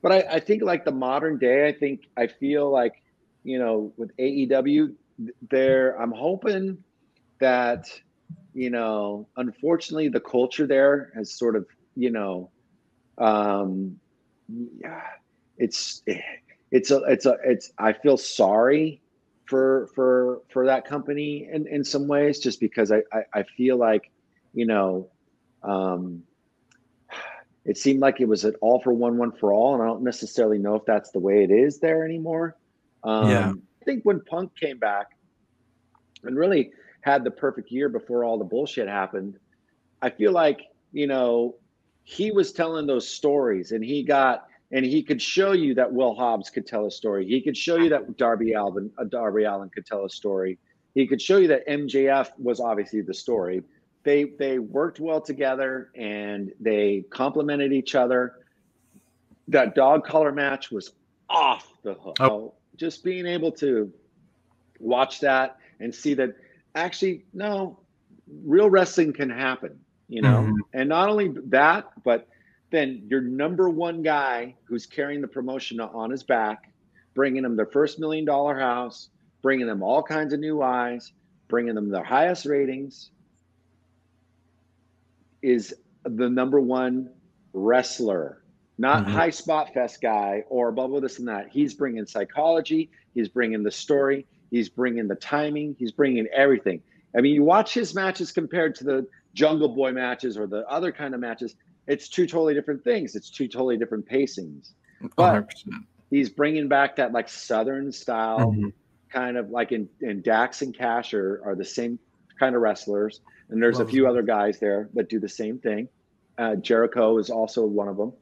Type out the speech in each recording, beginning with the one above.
But I think like the modern day, I feel like, with AEW there, I'm hoping that, unfortunately the culture there has sort of, um, yeah, it's I feel sorry for that company in some ways, just because I feel like, you know, um, it seemed like it was an all for one for all, and I don't necessarily know if that's the way it is there anymore. Yeah. I think when Punk came back and really had the perfect year before all the bullshit happened, I feel like, he was telling those stories, and he could show you that Will Hobbs could tell a story. He could show you that Darby Allen could tell a story. He could show you that MJF was obviously the story. They worked well together and they complemented each other. That dog collar match was off the hook. Oh, Just being able to watch that and see that actually, no, real wrestling can happen, mhm. and not only that, but then your number one guy who's carrying the promotion on his back, bringing them their first $1 million house, bringing them all kinds of new eyes, bringing them their highest ratings, is the number one wrestler, not Mhm. high spot fest guy or blah blah this and that. He's bringing psychology, he's bringing the story, he's bringing the timing, he's bringing everything. I mean, you watch his matches compared to the Jungle Boy matches or the other kind of matches, it's two totally different things. It's two totally different pacings. But 100%. he's bringing back that like Southern style, Mhm. kind of like in Dax and Cash are the same kind of wrestlers. And there's a Loves few them. other guys there that do the same thing. Jericho is also one of them.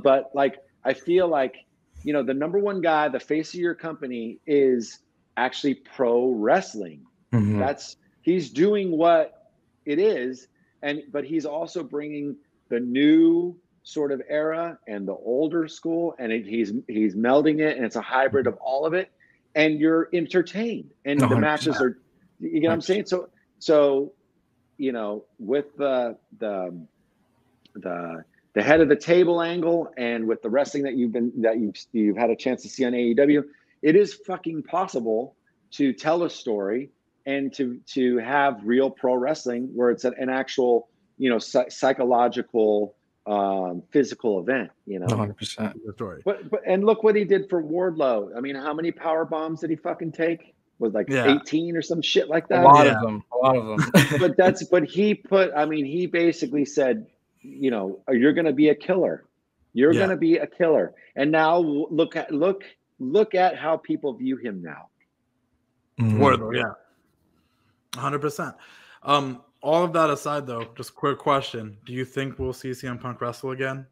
But like, I feel like, the number one guy, the face of your company, is actually pro wrestling. Mhm. He's doing what it is, but he's also bringing the new sort of era and the older school, and he's melding it, and it's a hybrid of all of it, and you're entertained, and the matches 100%. are, you know what I'm saying? So with the the head of the table angle, and with the wrestling that you've had a chance to see on AEW, it is fucking possible to tell a story and to have real pro wrestling where it's an actual, psychological, physical event. 100%. The story. But and look what he did for Wardlow. I mean, how many power bombs did he fucking take? Was like Yeah. 18 or some shit like A that. lot Yeah. of them. A lot of them. But he basically said, you're going to be a killer. You're Yeah. going to be a killer. And now look at how people view him now. Mhm. Wardlow, yeah. 100%. All of that aside, though, just a quick question: do you think we'll see CM Punk wrestle again,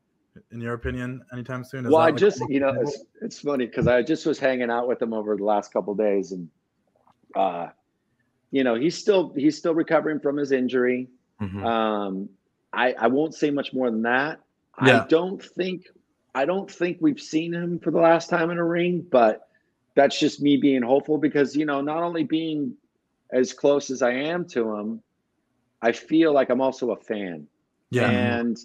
in your opinion, anytime soon? Well, I like just, it's funny because I just was hanging out with him over the last couple of days, and he's still recovering from his injury. Mhm. I won't say much more than that. Yeah. I don't think we've seen him for the last time in a ring, but that's just me being hopeful because, not only being as close as I am to him, I feel like I'm also a fan. Yeah. And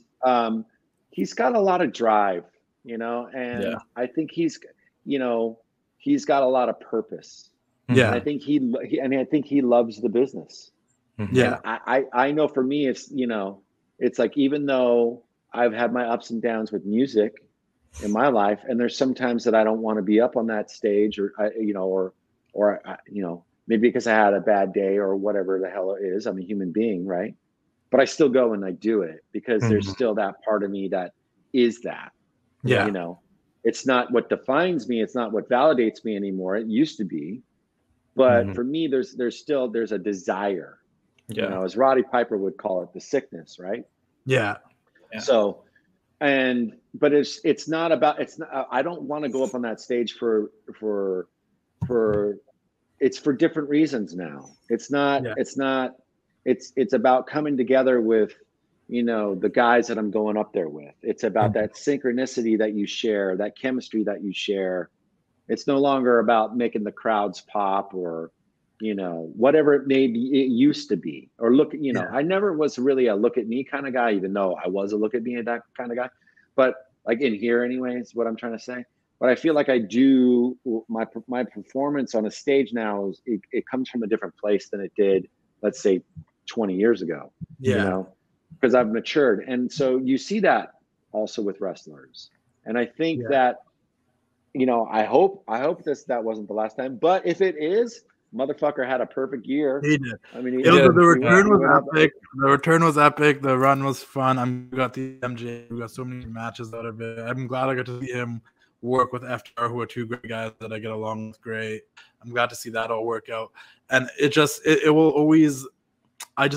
he's got a lot of drive, and Yeah. I think he's got a lot of purpose. Yeah. And I think he loves the business. Mhm. Yeah. And I know for me, it's like, even though I've had my ups and downs with music in my life, and there's sometimes that I don't want to be up on that stage, or maybe because I had a bad day or whatever the hell it is. I'm a human being, right? But I still go and I do it because there's Mhm. still that part of me that is that. Yeah. It's not what defines me. It's not what validates me anymore. It used to be, but Mhm. for me, there's a desire. Yeah. As Roddy Piper would call it, the sickness, right? Yeah. Yeah. So, but it's not about, I don't want to go up on that stage for it's for different reasons now. It's not, Yeah. it's about coming together with, the guys that I'm going up there with. It's about that synchronicity that you share, that chemistry that you share. It's no longer about making the crowds pop or, whatever it may be, it used to be. Or Yeah. I never was really a look at me kind of guy, even though I was a look at me that kind of guy. But like in here anyways, what I'm trying to say. But I feel like I do my performance on a stage now is it comes from a different place than it did, let's say 20 years ago. Yeah. You know, because I've matured. And so you see that also with wrestlers. And I think that, you know, I hope that wasn't the last time. But if it is, motherfucker had a perfect year. He did. I mean, the return was epic. The return was epic. The run was fun. We got the MJ. We got so many matches out of it. I'm glad I got to see him work with FTR, who are two great guys that I get along with great. I'm glad to see that all work out. And it will always. I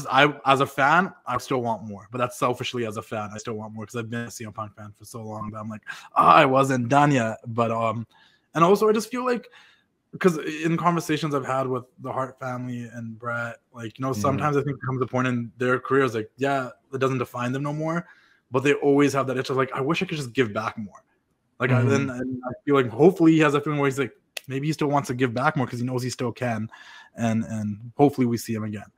as a fan, I still want more. But that's selfishly as a fan, I still want more because I've been a CM Punk fan for so long that I'm like, I wasn't done yet. But and also I just feel like, because in conversations I've had with the Hart family and Brett, like, you know, sometimes I think it comes a point in their careers, like, yeah, it doesn't define them no more, but they always have that itch of like, I wish I could just give back more. Like, and I feel like hopefully he has a feeling where he's like, maybe he still wants to give back more because he knows he still can, and hopefully we see him again.